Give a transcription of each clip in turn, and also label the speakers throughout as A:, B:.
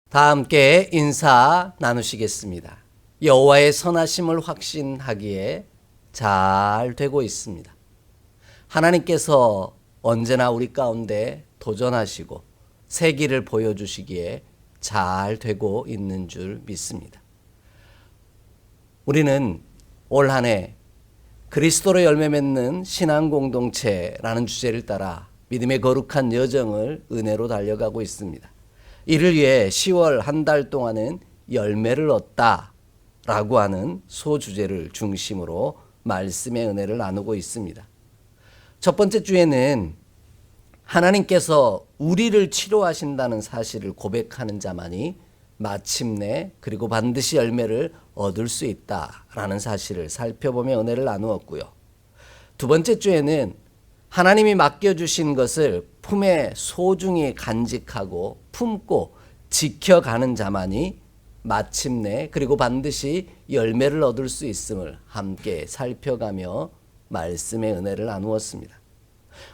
A: 다 함께 인사 나누시겠습니다. 여호와의 선하심을 확신하기에 잘 되고 있습니다. 하나님께서 언제나 우리 가운데 도전하시고 새 길을 보여주시기에 잘 되고 있는 줄 믿습니다. 우리는 올 한 해 그리스도로 열매 맺는 신앙 공동체라는 주제를 따라 믿음의 거룩한 여정을 은혜로 달려가고 있습니다. 이를 위해 10월 한 달 동안은 열매를 얻다라고 하는 소주제를 중심으로 말씀의 은혜를 나누고 있습니다. 첫 번째 주에는 하나님께서 우리를 치료하신다는 사실을 고백하는 자만이 마침내 그리고 반드시 열매를 얻을 수 있다라는 사실을 살펴보며 은혜를 나누었고요. 두 번째 주에는 하나님이 맡겨주신 것을 품에 소중히 간직하고 품고 지켜가는 자만이 마침내 그리고 반드시 열매를 얻을 수 있음을 함께 살펴가며 말씀의 은혜를 나누었습니다.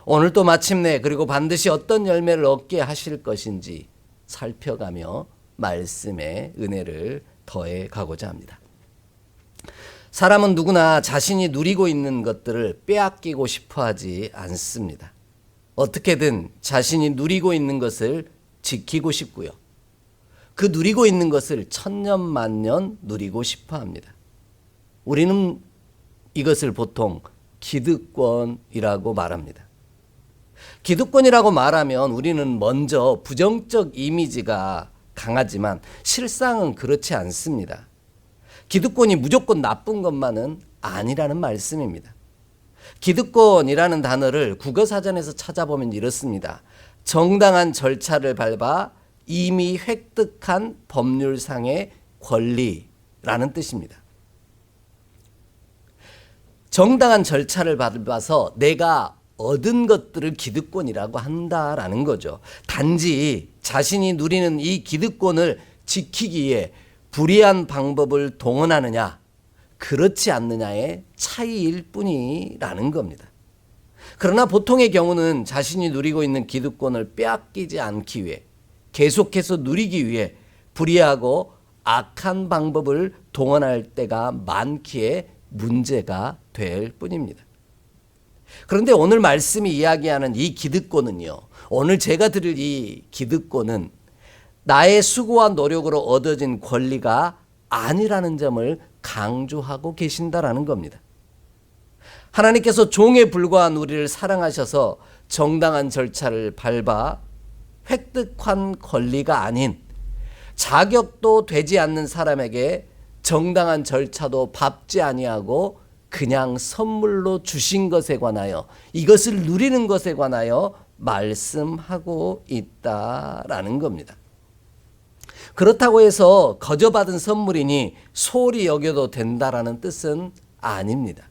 A: 오늘 또 마침내 그리고 반드시 어떤 열매를 얻게 하실 것인지 살펴가며 말씀의 은혜를 더해 가고자 합니다. 사람은 누구나 자신이 누리고 있는 것들을 빼앗기고 싶어 하지 않습니다. 어떻게든 자신이 누리고 있는 것을 지키고 싶고요. 그 누리고 있는 것을 천년만년 누리고 싶어 합니다. 우리는 이것을 보통 기득권이라고 말합니다. 기득권이라고 말하면 우리는 먼저 부정적 이미지가 강하지만 실상은 그렇지 않습니다. 기득권이 무조건 나쁜 것만은 아니라는 말씀입니다. 기득권이라는 단어를 국어사전에서 찾아보면 이렇습니다. 정당한 절차를 밟아 이미 획득한 법률상의 권리라는 뜻입니다. 정당한 절차를 밟아서 내가 얻은 것들을 기득권이라고 한다라는 거죠. 단지 자신이 누리는 이 기득권을 지키기 위해 불의한 방법을 동원하느냐, 그렇지 않느냐의 차이일 뿐이라는 겁니다. 그러나 보통의 경우는 자신이 누리고 있는 기득권을 빼앗기지 않기 위해 계속해서 누리기 위해 불의하고 악한 방법을 동원할 때가 많기에 문제가 될 뿐입니다. 그런데 오늘 말씀이 이야기하는 이 기득권은요, 오늘 제가 드릴 이 기득권은 나의 수고와 노력으로 얻어진 권리가 아니라는 점을 강조하고 계신다라는 겁니다. 하나님께서 종에 불과한 우리를 사랑하셔서 정당한 절차를 밟아 획득한 권리가 아닌 자격도 되지 않는 사람에게 정당한 절차도 밟지 아니하고 그냥 선물로 주신 것에 관하여 이것을 누리는 것에 관하여 말씀하고 있다라는 겁니다. 그렇다고 해서 거저받은 선물이니 소홀히 여겨도 된다라는 뜻은 아닙니다.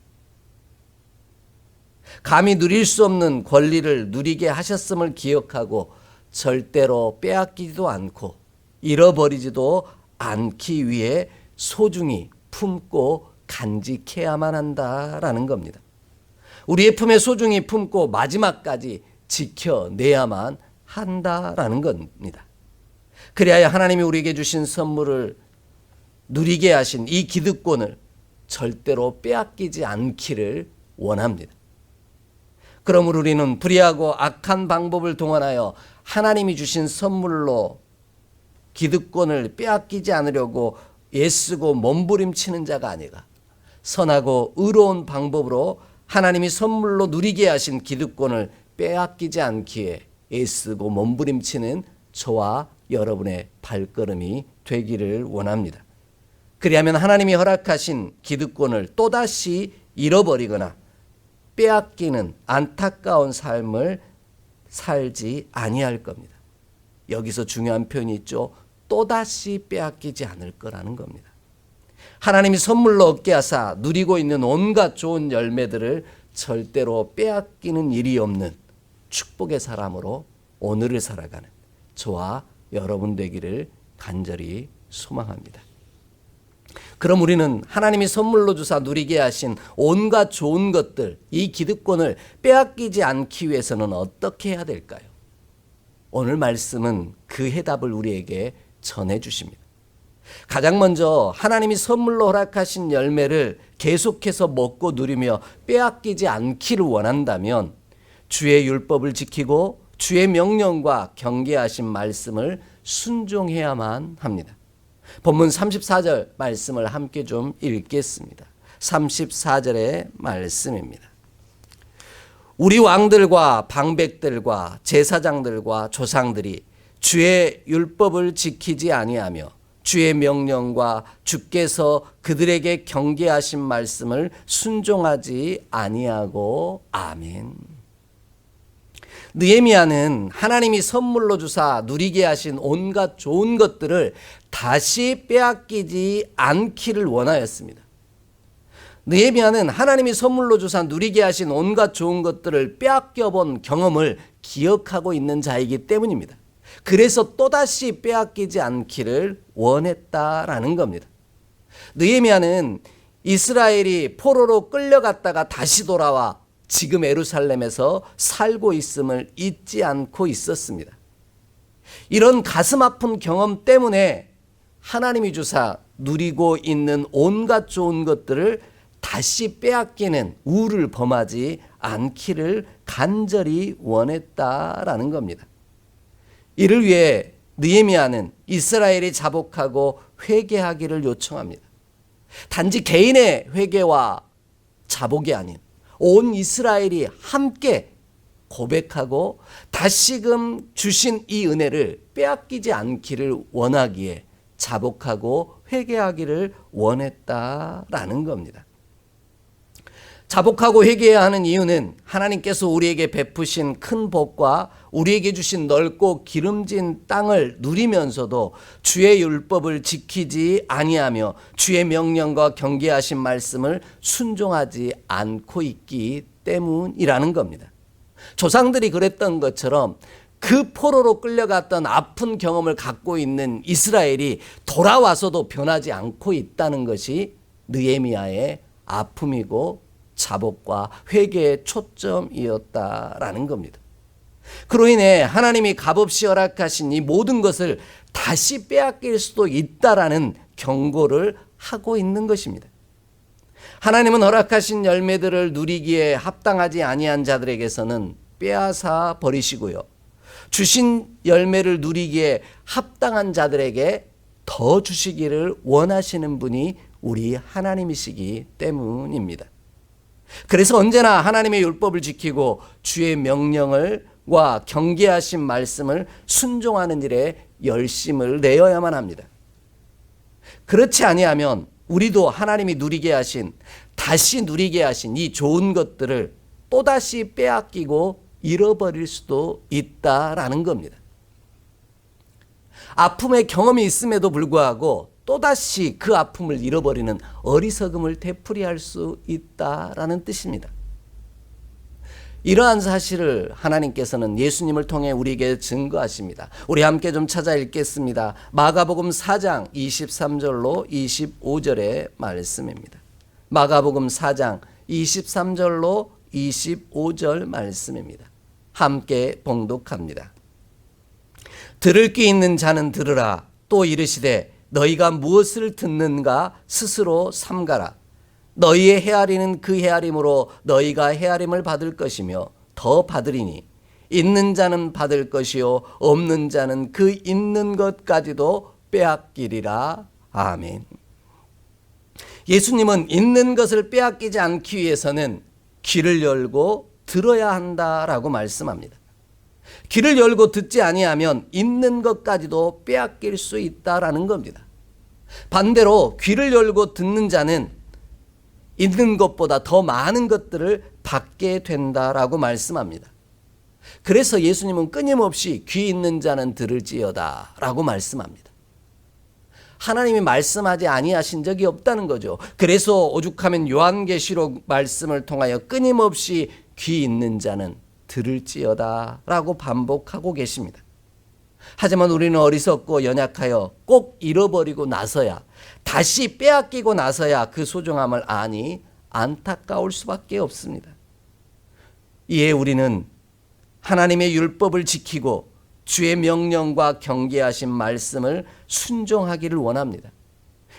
A: 감히 누릴 수 없는 권리를 누리게 하셨음을 기억하고 절대로 빼앗기지도 않고 잃어버리지도 않기 위해 소중히 품고 간직해야만 한다라는 겁니다. 우리의 품에 소중히 품고 마지막까지 지켜내야만 한다라는 겁니다. 그래야 하나님이 우리에게 주신 선물을 누리게 하신 이 기득권을 절대로 빼앗기지 않기를 원합니다. 그러므로 우리는 불의하고 악한 방법을 동원하여 하나님이 주신 선물로 기득권을 빼앗기지 않으려고 애쓰고 몸부림치는 자가 아니라 선하고 의로운 방법으로 하나님이 선물로 누리게 하신 기득권을 빼앗기지 않기에 애쓰고 몸부림치는 저와 여러분의 발걸음이 되기를 원합니다. 그리하면 하나님이 허락하신 기득권을 또다시 잃어버리거나 빼앗기는 안타까운 삶을 살지 아니할 겁니다. 여기서 중요한 표현이 있죠. 또다시 빼앗기지 않을 거라는 겁니다. 하나님이 선물로 얻게 하사 누리고 있는 온갖 좋은 열매들을 절대로 빼앗기는 일이 없는 축복의 사람으로 오늘을 살아가는 저와 여러분 되기를 간절히 소망합니다. 그럼 우리는 하나님이 선물로 주사 누리게 하신 온갖 좋은 것들, 이 기득권을 빼앗기지 않기 위해서는 어떻게 해야 될까요? 오늘 말씀은 그 해답을 우리에게 전해 주십니다. 가장 먼저 하나님이 선물로 허락하신 열매를 계속해서 먹고 누리며 빼앗기지 않기를 원한다면 주의 율법을 지키고 주의 명령과 경계하신 말씀을 순종해야만 합니다. 본문 34절 말씀을 함께 좀 읽겠습니다. 34절의 말씀입니다. 우리 왕들과 방백들과 제사장들과 조상들이 주의 율법을 지키지 아니하며 주의 명령과 주께서 그들에게 경계하신 말씀을 순종하지 아니하고 아멘. 느헤미야는 하나님이 선물로 주사 누리게 하신 온갖 좋은 것들을 다시 빼앗기지 않기를 원하였습니다. 느헤미야는 하나님이 선물로 주사 누리게 하신 온갖 좋은 것들을 빼앗겨 본 경험을 기억하고 있는 자이기 때문입니다. 그래서 또다시 빼앗기지 않기를 원했다라는 겁니다. 느헤미야는 이스라엘이 포로로 끌려갔다가 다시 돌아와 지금 예루살렘에서 살고 있음을 잊지 않고 있었습니다. 이런 가슴 아픈 경험 때문에 하나님이 주사 누리고 있는 온갖 좋은 것들을 다시 빼앗기는 우를 범하지 않기를 간절히 원했다라는 겁니다. 이를 위해 느헤미야는 이스라엘이 자복하고 회개하기를 요청합니다. 단지 개인의 회개와 자복이 아닌 온 이스라엘이 함께 고백하고 다시금 주신 이 은혜를 빼앗기지 않기를 원하기에 자복하고 회개하기를 원했다라는 겁니다. 자복하고 회개해야 하는 이유는 하나님께서 우리에게 베푸신 큰 복과 우리에게 주신 넓고 기름진 땅을 누리면서도 주의 율법을 지키지 아니하며 주의 명령과 경계하신 말씀을 순종하지 않고 있기 때문이라는 겁니다. 조상들이 그랬던 것처럼 그 포로로 끌려갔던 아픈 경험을 갖고 있는 이스라엘이 돌아와서도 변하지 않고 있다는 것이 느헤미야의 아픔이고 자복과 회개의 초점이었다라는 겁니다. 그로 인해 하나님이 값없이 허락하신 이 모든 것을 다시 빼앗길 수도 있다라는 경고를 하고 있는 것입니다. 하나님은 허락하신 열매들을 누리기에 합당하지 아니한 자들에게서는 빼앗아 버리시고요. 주신 열매를 누리기에 합당한 자들에게 더 주시기를 원하시는 분이 우리 하나님이시기 때문입니다. 그래서 언제나 하나님의 율법을 지키고 주의 명령과 경계하신 말씀을 순종하는 일에 열심을 내어야만 합니다. 그렇지 아니하면 우리도 하나님이 누리게 하신, 다시 누리게 하신 이 좋은 것들을 또다시 빼앗기고 잃어버릴 수도 있다라는 겁니다. 아픔의 경험이 있음에도 불구하고 또다시 그 아픔을 잃어버리는 어리석음을 되풀이할 수 있다라는 뜻입니다. 이러한 사실을 하나님께서는 예수님을 통해 우리에게 증거하십니다. 우리 함께 좀 찾아 읽겠습니다. 마가복음 4장 23절로 25절의 말씀입니다. 마가복음 4장 23절로 25절 말씀입니다. 함께 봉독합니다. 들을 귀 있는 자는 들으라. 또 이르시되 너희가 무엇을 듣는가 스스로 삼가라. 너희의 헤아리는 그 헤아림으로 너희가 헤아림을 받을 것이며 더 받으리니 있는 자는 받을 것이요 없는 자는 그 있는 것까지도 빼앗기리라. 아멘. 예수님은 있는 것을 빼앗기지 않기 위해서는 귀를 열고 들어야 한다라고 말씀합니다. 귀를 열고 듣지 아니하면 있는 것까지도 빼앗길 수 있다라는 겁니다. 반대로 귀를 열고 듣는 자는 있는 것보다 더 많은 것들을 받게 된다라고 말씀합니다. 그래서 예수님은 끊임없이 귀 있는 자는 들을지어다 라고 말씀합니다. 하나님이 말씀하지 아니하신 적이 없다는 거죠. 그래서 오죽하면 요한계시록 말씀을 통하여 끊임없이 귀 있는 자는 들을지어다 라고 반복하고 계십니다. 하지만 우리는 어리석고 연약하여 꼭 잃어버리고 나서야, 다시 빼앗기고 나서야 그 소중함을 아니 안타까울 수밖에 없습니다. 이에 우리는 하나님의 율법을 지키고 주의 명령과 경계하신 말씀을 순종하기를 원합니다.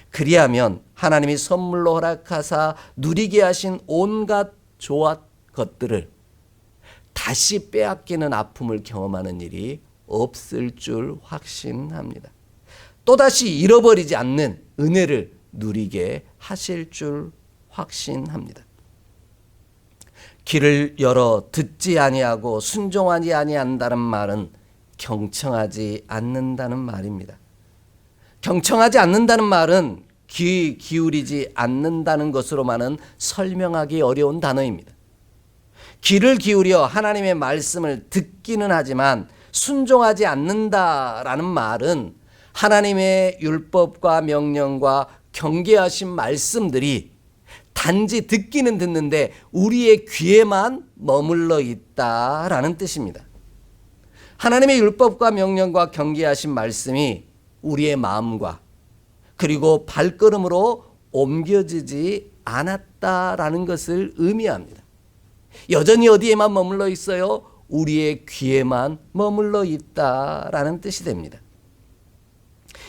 A: 그리하면 하나님이 선물로 허락하사 누리게 하신 온갖 좋은 것들을 다시 빼앗기는 아픔을 경험하는 일이 없을 줄 확신합니다. 또다시 잃어버리지 않는 은혜를 누리게 하실 줄 확신합니다. 귀를 열어 듣지 아니하고 순종하지 아니한다는 말은 경청하지 않는다는 말입니다. 경청하지 않는다는 말은 귀 기울이지 않는다는 것으로만은 설명하기 어려운 단어입니다. 귀를 기울여 하나님의 말씀을 듣기는 하지만 순종하지 않는다라는 말은 하나님의 율법과 명령과 경계하신 말씀들이 단지 듣기는 듣는데 우리의 귀에만 머물러 있다라는 뜻입니다. 하나님의 율법과 명령과 경계하신 말씀이 우리의 마음과 그리고 발걸음으로 옮겨지지 않았다라는 것을 의미합니다. 여전히 어디에만 머물러 있어요? 우리의 귀에만 머물러 있다라는 뜻이 됩니다.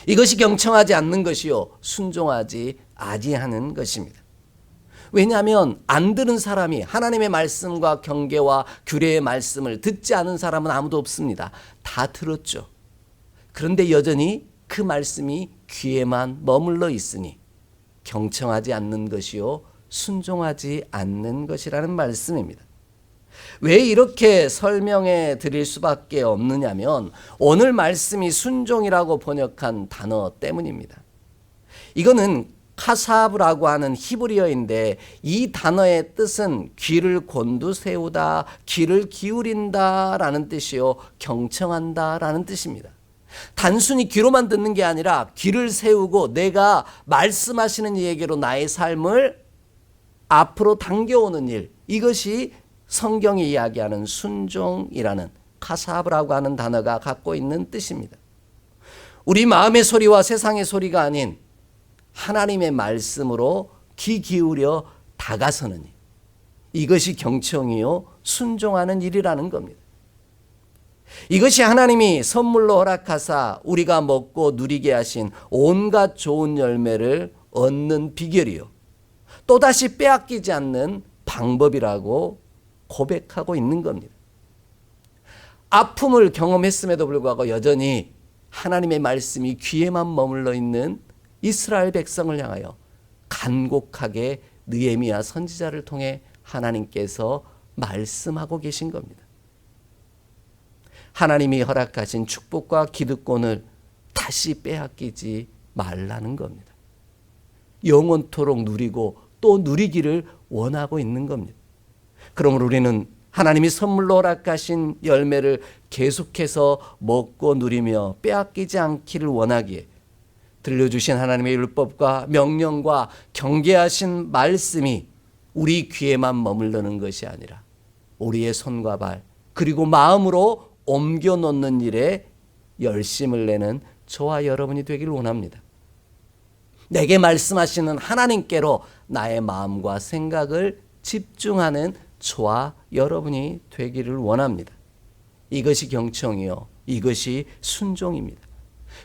A: 이것이 경청하지 않는 것이요 순종하지 아니하는 것입니다. 왜냐하면 안 들은 사람이 하나님의 말씀과 경계와 규례의 말씀을 듣지 않은 사람은 아무도 없습니다. 다 들었죠. 그런데 여전히 그 말씀이 귀에만 머물러 있으니 경청하지 않는 것이요 순종하지 않는 것이라는 말씀입니다. 왜 이렇게 설명해 드릴 수밖에 없느냐면 오늘 말씀이 순종이라고 번역한 단어 때문입니다. 이거는 카사브라고 하는 히브리어인데 이 단어의 뜻은 귀를 곤두세우다, 귀를 기울인다라는 뜻이요 경청한다라는 뜻입니다. 단순히 귀로만 듣는 게 아니라 귀를 세우고 내가 말씀하시는 이에게로 나의 삶을 앞으로 당겨오는 일, 이것이 성경이 이야기하는 순종이라는 카사브라고 하는 단어가 갖고 있는 뜻입니다. 우리 마음의 소리와 세상의 소리가 아닌 하나님의 말씀으로 귀 기울여 다가서는 일, 이것이 경청이요 순종하는 일이라는 겁니다. 이것이 하나님이 선물로 허락하사 우리가 먹고 누리게 하신 온갖 좋은 열매를 얻는 비결이요 또다시 빼앗기지 않는 방법이라고 고백하고 있는 겁니다. 아픔을 경험했음에도 불구하고 여전히 하나님의 말씀이 귀에만 머물러 있는 이스라엘 백성을 향하여 간곡하게 느헤미야 선지자를 통해 하나님께서 말씀하고 계신 겁니다. 하나님이 허락하신 축복과 기득권을 다시 빼앗기지 말라는 겁니다. 영원토록 누리고 또 누리기를 원하고 있는 겁니다. 그러므로 우리는 하나님이 선물로 허락하신 열매를 계속해서 먹고 누리며 빼앗기지 않기를 원하기에 들려주신 하나님의 율법과 명령과 경계하신 말씀이 우리 귀에만 머물러는 것이 아니라 우리의 손과 발 그리고 마음으로 옮겨 놓는 일에 열심을 내는 저와 여러분이 되기를 원합니다. 내게 말씀하시는 하나님께로 나의 마음과 생각을 집중하는 저와 여러분이 되기를 원합니다. 이것이 경청이요 이것이 순종입니다.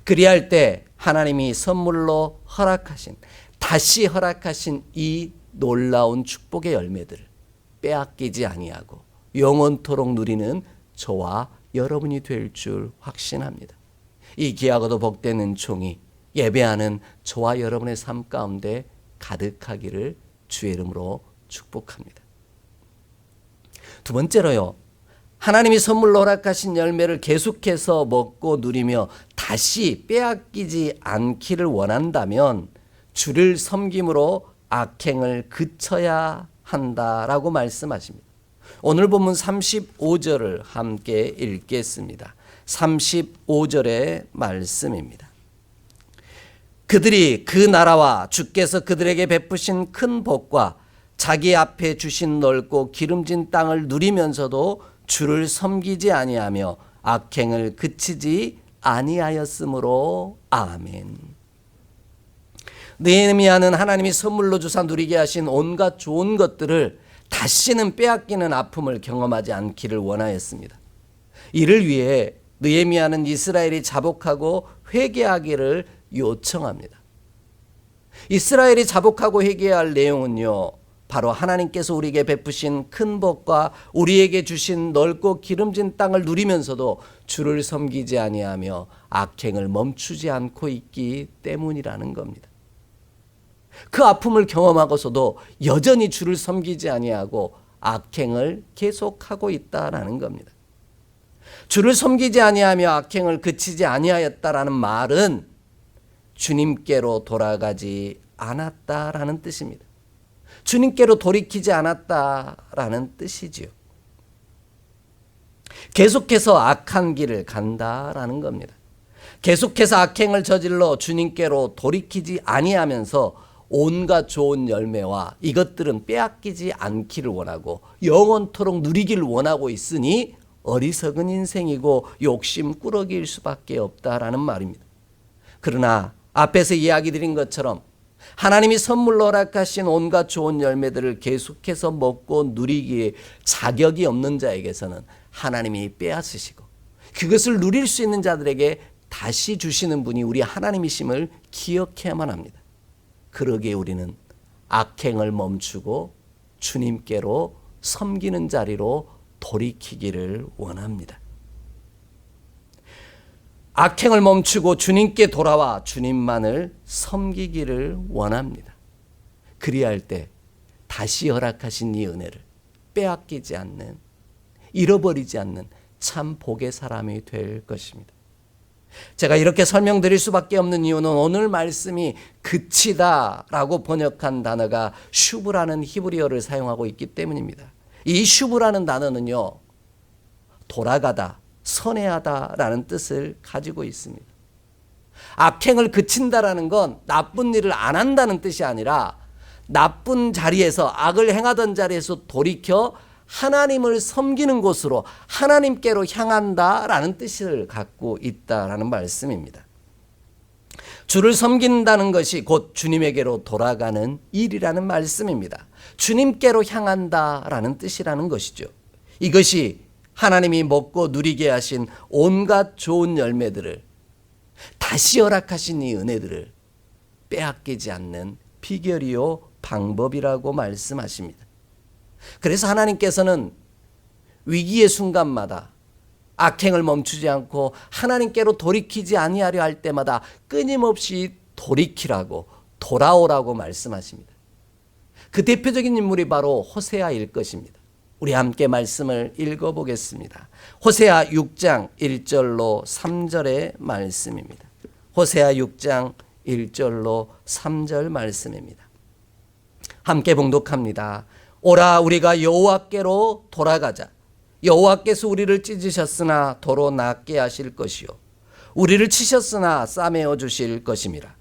A: 그리할 때 하나님이 선물로 허락하신 다시 허락하신 이 놀라운 축복의 열매들을 빼앗기지 아니하고 영원토록 누리는 저와 여러분이 될 줄 확신합니다. 이 귀하고도 복된 은총이 예배하는 저와 여러분의 삶 가운데 가득하기를 주의 이름으로 축복합니다. 두 번째로요. 하나님이 선물로 허락하신 열매를 계속해서 먹고 누리며 다시 빼앗기지 않기를 원한다면 주를 섬김으로 악행을 그쳐야 한다라고 말씀하십니다. 오늘 본문 35절을 함께 읽겠습니다. 35절의 말씀입니다. 그들이 그 나라와 주께서 그들에게 베푸신 큰 복과 자기 앞에 주신 넓고 기름진 땅을 누리면서도 주를 섬기지 아니하며 악행을 그치지 아니하였으므로 아멘. 느헤미야는 하나님이 선물로 주사 누리게 하신 온갖 좋은 것들을 다시는 빼앗기는 아픔을 경험하지 않기를 원하였습니다. 이를 위해 느헤미야는 이스라엘이 자복하고 회개하기를 요청합니다. 이스라엘이 자복하고 회개해야 할 내용은요, 바로 하나님께서 우리에게 베푸신 큰 복과 우리에게 주신 넓고 기름진 땅을 누리면서도 주를 섬기지 아니하며 악행을 멈추지 않고 있기 때문이라는 겁니다. 그 아픔을 경험하고서도 여전히 주를 섬기지 아니하고 악행을 계속하고 있다라는 겁니다. 주를 섬기지 아니하며 악행을 그치지 아니하였다라는 말은 주님께로 돌아가지 않았다라는 뜻입니다. 주님께로 돌이키지 않았다라는 뜻이지요. 계속해서 악한 길을 간다라는 겁니다. 계속해서 악행을 저질러 주님께로 돌이키지 아니하면서 온갖 좋은 열매와 이것들은 빼앗기지 않기를 원하고 영원토록 누리기를 원하고 있으니 어리석은 인생이고 욕심 꾸러기일 수밖에 없다라는 말입니다. 그러나 앞에서 이야기 드린 것처럼 하나님이 선물로 허락하신 온갖 좋은 열매들을 계속해서 먹고 누리기에 자격이 없는 자에게서는 하나님이 빼앗으시고 그것을 누릴 수 있는 자들에게 다시 주시는 분이 우리 하나님이심을 기억해야만 합니다. 그러기에 우리는 악행을 멈추고 주님께로 섬기는 자리로 돌이키기를 원합니다. 악행을 멈추고 주님께 돌아와 주님만을 섬기기를 원합니다. 그리할 때 다시 허락하신 이 은혜를 빼앗기지 않는, 잃어버리지 않는 참 복의 사람이 될 것입니다. 제가 이렇게 설명드릴 수밖에 없는 이유는 오늘 말씀이 그치다라고 번역한 단어가 슈브라는 히브리어를 사용하고 있기 때문입니다. 이 슈브라는 단어는요, 돌아가다, 선회하다라는 뜻을 가지고 있습니다. 악행을 그친다라는 건 나쁜 일을 안 한다는 뜻이 아니라 나쁜 자리에서, 악을 행하던 자리에서 돌이켜 하나님을 섬기는 곳으로 하나님께로 향한다라는 뜻을 갖고 있다라는 말씀입니다. 주를 섬긴다는 것이 곧 주님에게로 돌아가는 일이라는 말씀입니다. 주님께로 향한다라는 뜻이라는 것이죠. 이것이 하나님이 먹고 누리게 하신 온갖 좋은 열매들을, 다시 허락하신 이 은혜들을 빼앗기지 않는 비결이요 방법이라고 말씀하십니다. 그래서 하나님께서는 위기의 순간마다 악행을 멈추지 않고 하나님께로 돌이키지 아니하려 할 때마다 끊임없이 돌이키라고, 돌아오라고 말씀하십니다. 그 대표적인 인물이 바로 호세아일 것입니다. 우리 함께 말씀을 읽어보겠습니다. 호세아 6장 1절로 3절의 말씀입니다. 호세아 6장 1절로 3절 말씀입니다. 함께 봉독합니다. 오라 우리가 여호와께로 돌아가자. 여호와께서 우리를 찢으셨으나 도로 낫게 하실 것이요 우리를 치셨으나 싸매어 주실 것임이라.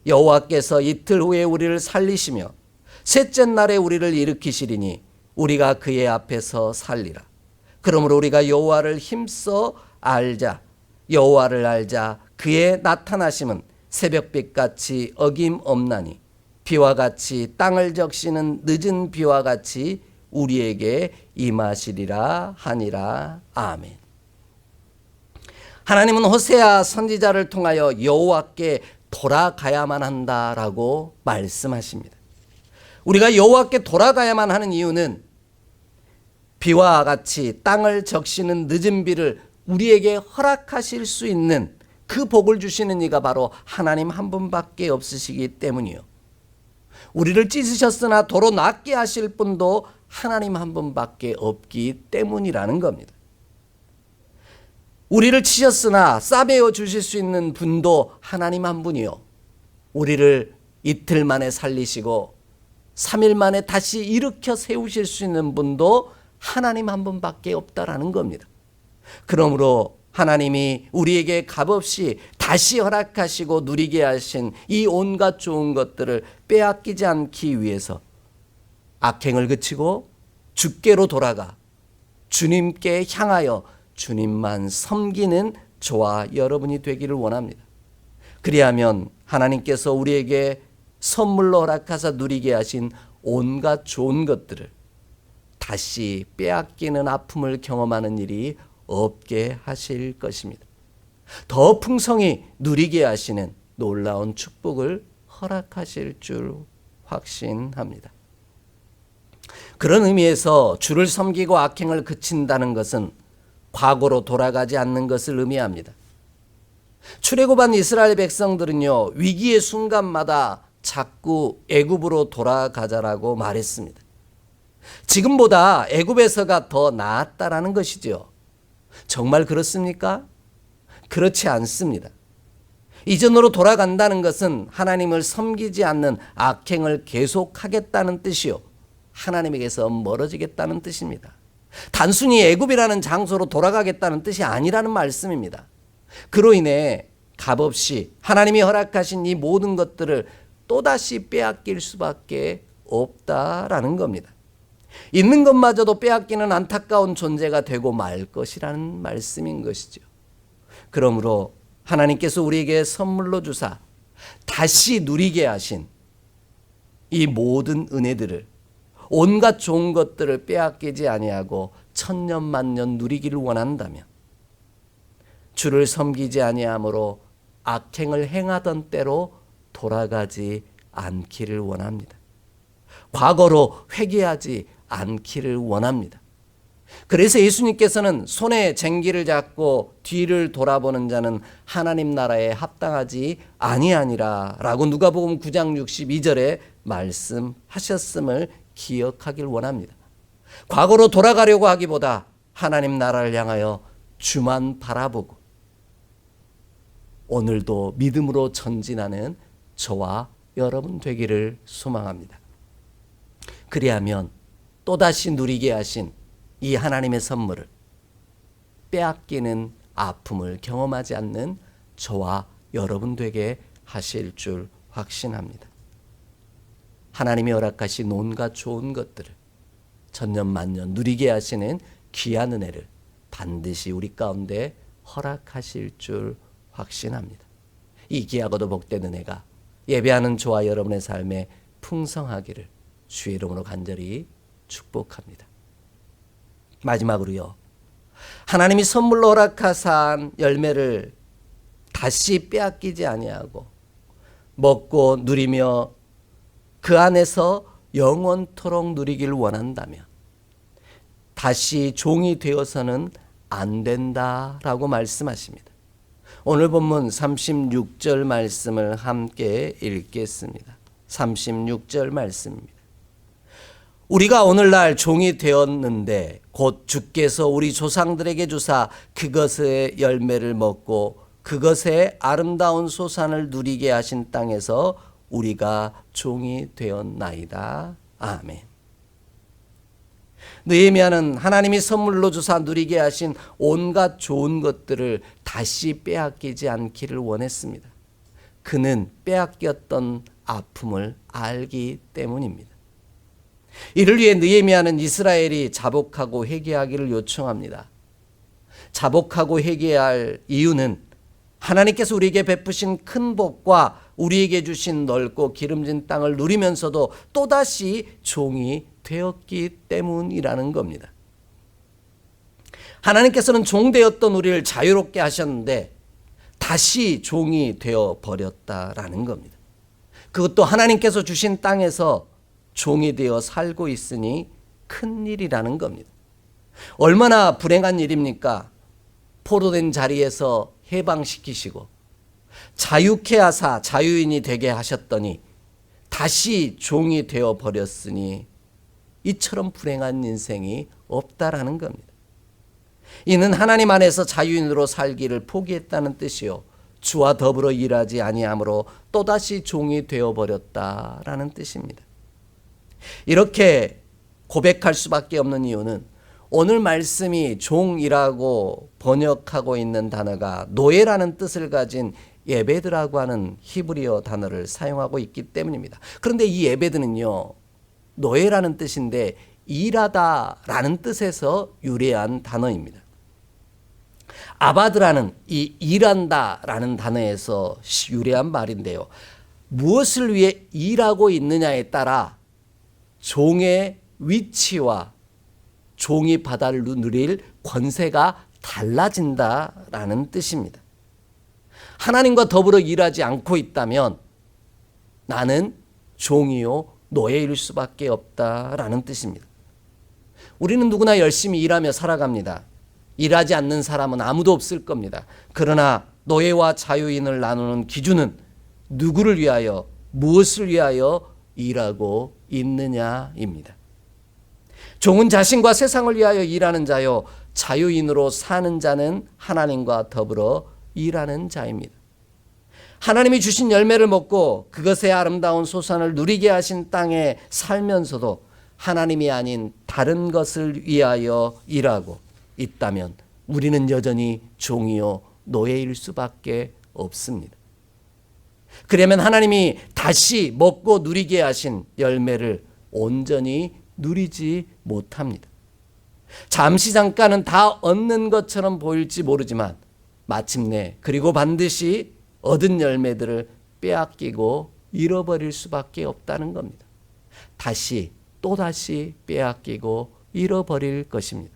A: 여호와께서 이틀 후에 우리를 살리시며 셋째 날에 우리를 일으키시리니 우리가 그의 앞에서 살리라. 그러므로 우리가 여호와를 힘써 알자. 여호와를 알자. 그의 나타나심은 새벽빛같이 어김없나니 비와 같이 땅을 적시는 늦은 비와 같이 우리에게 임하시리라 하니라. 아멘. 하나님은 호세아 선지자를 통하여 여호와께 돌아가야만 한다라고 말씀하십니다. 우리가 여호와께 돌아가야만 하는 이유는 비와 같이 땅을 적시는 늦은 비를 우리에게 허락하실 수 있는 그 복을 주시는 이가 바로 하나님 한 분밖에 없으시기 때문이요. 우리를 찢으셨으나 도로 낫게 하실 분도 하나님 한 분밖에 없기 때문이라는 겁니다. 우리를 치셨으나 싸매어 주실 수 있는 분도 하나님 한 분이요. 우리를 이틀 만에 살리시고 3일 만에 다시 일으켜 세우실 수 있는 분도 하나님 한 분밖에 없다라는 겁니다. 그러므로 하나님이 우리에게 값없이 다시 허락하시고 누리게 하신 이 온갖 좋은 것들을 빼앗기지 않기 위해서 악행을 그치고 주께로 돌아가 주님께 향하여 주님만 섬기는 저와 여러분이 되기를 원합니다. 그리하면 하나님께서 우리에게 선물로 허락하사 누리게 하신 온갖 좋은 것들을 다시 빼앗기는 아픔을 경험하는 일이 없게 하실 것입니다. 더 풍성히 누리게 하시는 놀라운 축복을 허락하실 줄 확신합니다. 그런 의미에서 주를 섬기고 악행을 그친다는 것은 과거로 돌아가지 않는 것을 의미합니다. 출애굽한 이스라엘 백성들은요, 위기의 순간마다 자꾸 애굽으로 돌아가자라고 말했습니다. 지금보다 애굽에서가 더 나았다라는 것이죠. 정말 그렇습니까? 그렇지 않습니다. 이전으로 돌아간다는 것은 하나님을 섬기지 않는 악행을 계속하겠다는 뜻이요, 하나님에게서 멀어지겠다는 뜻입니다. 단순히 애굽이라는 장소로 돌아가겠다는 뜻이 아니라는 말씀입니다. 그로 인해 값없이 하나님이 허락하신 이 모든 것들을 또다시 빼앗길 수밖에 없다라는 겁니다. 있는 것마저도 빼앗기는 안타까운 존재가 되고 말 것이라는 말씀인 것이죠. 그러므로 하나님께서 우리에게 선물로 주사 다시 누리게 하신 이 모든 은혜들을, 온갖 좋은 것들을 빼앗기지 아니하고 천년만년 누리기를 원한다면 주를 섬기지 아니함으로 악행을 행하던 때로 돌아가지 않기를 원합니다. 과거로 회개하지 않기를 원합니다. 그래서 예수님께서는 손에 쟁기를 잡고 뒤를 돌아보는 자는 하나님 나라에 합당하지 아니하니라 라고 누가복음 9장 62절에 말씀하셨음을 기억하길 원합니다. 과거로 돌아가려고 하기보다 하나님 나라를 향하여 주만 바라보고 오늘도 믿음으로 전진하는 저와 여러분 되기를 소망합니다. 그리하면 또다시 누리게 하신 이 하나님의 선물을 빼앗기는 아픔을 경험하지 않는 저와 여러분 되게 하실 줄 확신합니다. 하나님이 허락하신 온갖 좋은 것들을 천년만년 누리게 하시는 귀한 은혜를 반드시 우리 가운데 허락하실 줄 확신합니다. 이 귀하고도 복된 은혜가 예배하는 저와 여러분의 삶에 풍성하기를 주의 이름으로 간절히 축복합니다. 마지막으로요, 하나님이 선물로 허락하신 열매를 다시 빼앗기지 아니하고 먹고 누리며 그 안에서 영원토록 누리기를 원한다면 다시 종이 되어서는 안 된다라고 말씀하십니다. 오늘 본문 36절 말씀을 함께 읽겠습니다. 36절 말씀입니다. 우리가 오늘날 종이 되었는데 곧 주께서 우리 조상들에게 주사 그것의 열매를 먹고 그것의 아름다운 소산을 누리게 하신 땅에서 우리가 종이 되었나이다. 아멘. 느헤미야는 하나님이 선물로 주사 누리게 하신 온갖 좋은 것들을 다시 빼앗기지 않기를 원했습니다. 그는 빼앗겼던 아픔을 알기 때문입니다. 이를 위해 느헤미야는 이스라엘이 자복하고 회개하기를 요청합니다. 자복하고 회개할 이유는 하나님께서 우리에게 베푸신 큰 복과 우리에게 주신 넓고 기름진 땅을 누리면서도 또다시 종이 되었기 때문이라는 겁니다. 하나님께서는 종되었던 우리를 자유롭게 하셨는데 다시 종이 되어 버렸다라는 겁니다. 그것도 하나님께서 주신 땅에서 종이 되어 살고 있으니 큰일이라는 겁니다. 얼마나 불행한 일입니까? 포로된 자리에서 해방시키시고 자유케 하사 자유인이 되게 하셨더니 다시 종이 되어 버렸으니 이처럼 불행한 인생이 없다라는 겁니다. 이는 하나님 안에서 자유인으로 살기를 포기했다는 뜻이요, 주와 더불어 일하지 아니함으로 또다시 종이 되어 버렸다라는 뜻입니다. 이렇게 고백할 수밖에 없는 이유는 오늘 말씀이 종이라고 번역하고 있는 단어가 노예라는 뜻을 가진 예베드라고 하는 히브리어 단어를 사용하고 있기 때문입니다. 그런데 이 예베드는요, 노예라는 뜻인데 일하다라는 뜻에서 유래한 단어입니다. 아바드라는 이 일한다라는 단어에서 유래한 말인데요, 무엇을 위해 일하고 있느냐에 따라 종의 위치와 종이 받아 누릴 권세가 달라진다라는 뜻입니다. 하나님과 더불어 일하지 않고 있다면 나는 종이요 노예일 수밖에 없다라는 뜻입니다. 우리는 누구나 열심히 일하며 살아갑니다. 일하지 않는 사람은 아무도 없을 겁니다. 그러나 노예와 자유인을 나누는 기준은 누구를 위하여, 무엇을 위하여 일하고 있느냐입니다. 종은 자신과 세상을 위하여 일하는 자요, 자유인으로 사는 자는 하나님과 더불어 일하는 자입니다. 하나님이 주신 열매를 먹고 그것의 아름다운 소산을 누리게 하신 땅에 살면서도 하나님이 아닌 다른 것을 위하여 일하고 있다면 우리는 여전히 종이요 노예일 수밖에 없습니다. 그러면 하나님이 다시 먹고 누리게 하신 열매를 온전히 누리지 못합니다. 잠시 잠깐은 다 얻는 것처럼 보일지 모르지만 마침내 그리고 반드시 얻은 열매들을 빼앗기고 잃어버릴 수밖에 없다는 겁니다. 다시 또다시 빼앗기고 잃어버릴 것입니다.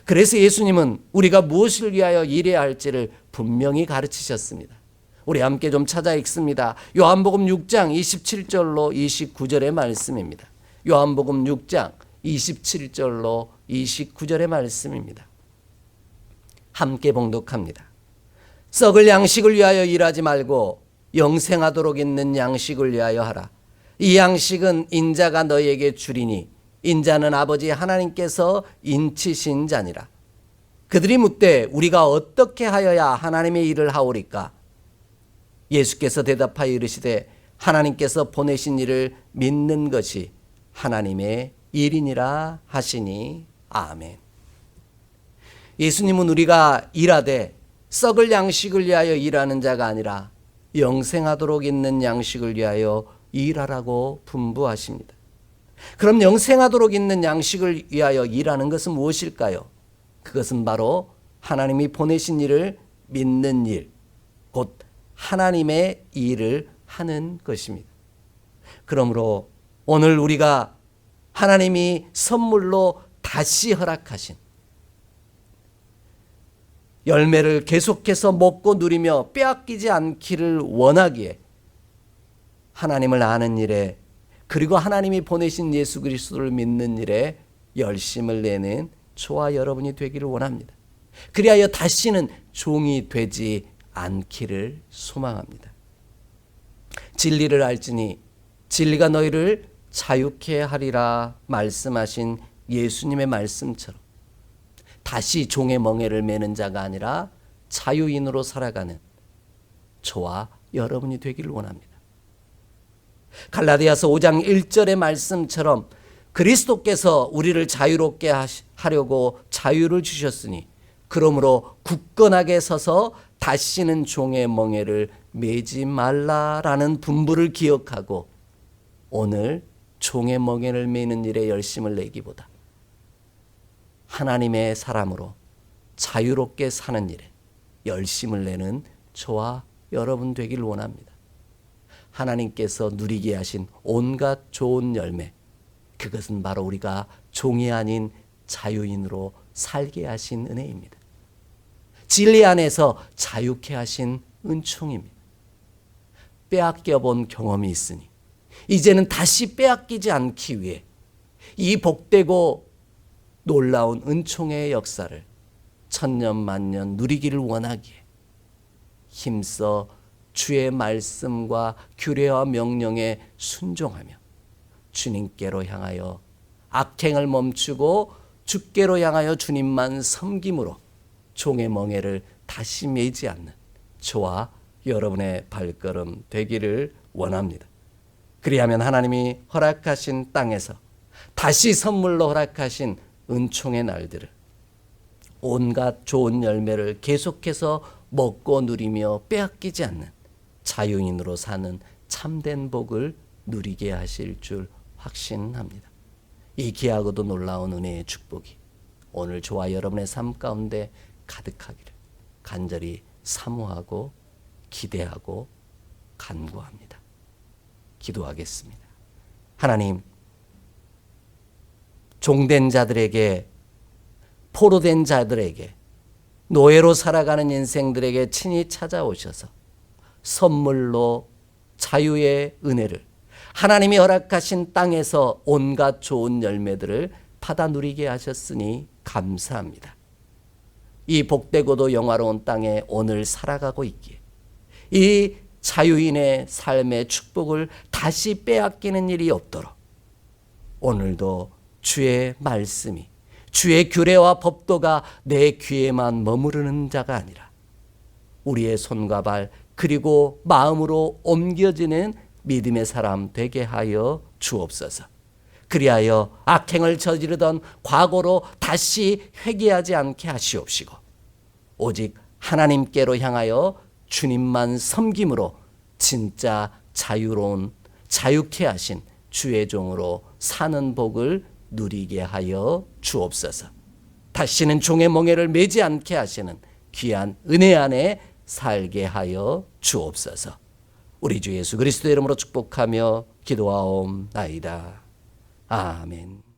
A: 그래서 예수님은 우리가 무엇을 위하여 일해야 할지를 분명히 가르치셨습니다. 우리 함께 좀 찾아 읽습니다. 요한복음 6장 27절로 29절의 말씀입니다. 요한복음 6장 27절로 29절의 말씀입니다. 함께 봉독합니다. 썩을 양식을 위하여 일하지 말고 영생하도록 있는 양식을 위하여 하라. 이 양식은 인자가 너희에게 주리니 인자는 아버지 하나님께서 인치신 자니라. 그들이 묻되 우리가 어떻게 하여야 하나님의 일을 하오리까? 예수께서 대답하여 이르시되 하나님께서 보내신 일을 믿는 것이 하나님의 일이니라 하시니 아멘. 예수님은 우리가 일하되 썩을 양식을 위하여 일하는 자가 아니라 영생하도록 있는 양식을 위하여 일하라고 분부하십니다. 그럼 영생하도록 있는 양식을 위하여 일하는 것은 무엇일까요? 그것은 바로 하나님이 보내신 일을 믿는 일, 곧 하나님의 일을 하는 것입니다. 그러므로 오늘 우리가 하나님이 선물로 다시 허락하신 열매를 계속해서 먹고 누리며 빼앗기지 않기를 원하기에 하나님을 아는 일에 그리고 하나님이 보내신 예수 그리스도를 믿는 일에 열심을 내는 저와 여러분이 되기를 원합니다. 그리하여 다시는 종이 되지 않기를 소망합니다. 진리를 알지니 진리가 너희를 자유케 하리라 말씀하신 예수님의 말씀처럼 다시 종의 멍에를 매는 자가 아니라 자유인으로 살아가는 저와 여러분이 되기를 원합니다. 갈라디아서 5장 1절의 말씀처럼 그리스도께서 우리를 자유롭게 하려고 자유를 주셨으니 그러므로 굳건하게 서서 다시는 종의 멍에를 매지 말라라는 분부를 기억하고 오늘 종의 멍에를 매는 일에 열심을 내기보다 하나님의 사람으로 자유롭게 사는 일에 열심을 내는 저와 여러분 되기를 원합니다. 하나님께서 누리게 하신 온갖 좋은 열매, 그것은 바로 우리가 종이 아닌 자유인으로 살게 하신 은혜입니다. 진리 안에서 자유케 하신 은총입니다. 빼앗겨 본 경험이 있으니 이제는 다시 빼앗기지 않기 위해 이 복되고 놀라운 은총의 역사를 천년 만년 누리기를 원하기에 힘써 주의 말씀과 규례와 명령에 순종하며 주님께로 향하여 악행을 멈추고 주께로 향하여 주님만 섬김으로 종의 멍에를 다시 매지 않는 저와 여러분의 발걸음 되기를 원합니다. 그리하면 하나님이 허락하신 땅에서 다시 선물로 허락하신 은총의 날들을 온갖 좋은 열매를 계속해서 먹고 누리며 빼앗기지 않는 자유인으로 사는 참된 복을 누리게 하실 줄 확신합니다. 이 귀하고도 놀라운 은혜의 축복이 오늘 저와 여러분의 삶 가운데 가득하기를 간절히 사모하고 기대하고 간구합니다. 기도하겠습니다. 하나님, 종된 자들에게, 포로된 자들에게 노예로 살아가는 인생들에게 친히 찾아오셔서 선물로 자유의 은혜를, 하나님이 허락하신 땅에서 온갖 좋은 열매들을 받아 누리게 하셨으니 감사합니다. 이 복되고도 영화로운 땅에 오늘 살아가고 있기에 이 자유인의 삶의 축복을 다시 빼앗기는 일이 없도록 오늘도 주의 말씀이, 주의 규례와 법도가 내 귀에만 머무르는 자가 아니라 우리의 손과 발 그리고 마음으로 옮겨지는 믿음의 사람 되게 하여 주옵소서. 그리하여 악행을 저지르던 과거로 다시 회개하지 않게 하시옵시고 오직 하나님께로 향하여 주님만 섬김으로 진짜 자유로운, 자유케 하신 주의 종으로 사는 복을 누리게 하여 주옵소서. 다시는 종의 멍에를 매지 않게 하시는 귀한 은혜 안에 살게 하여 주옵소서. 우리 주 예수 그리스도의 이름으로 축복하며 기도하옵나이다. 아멘.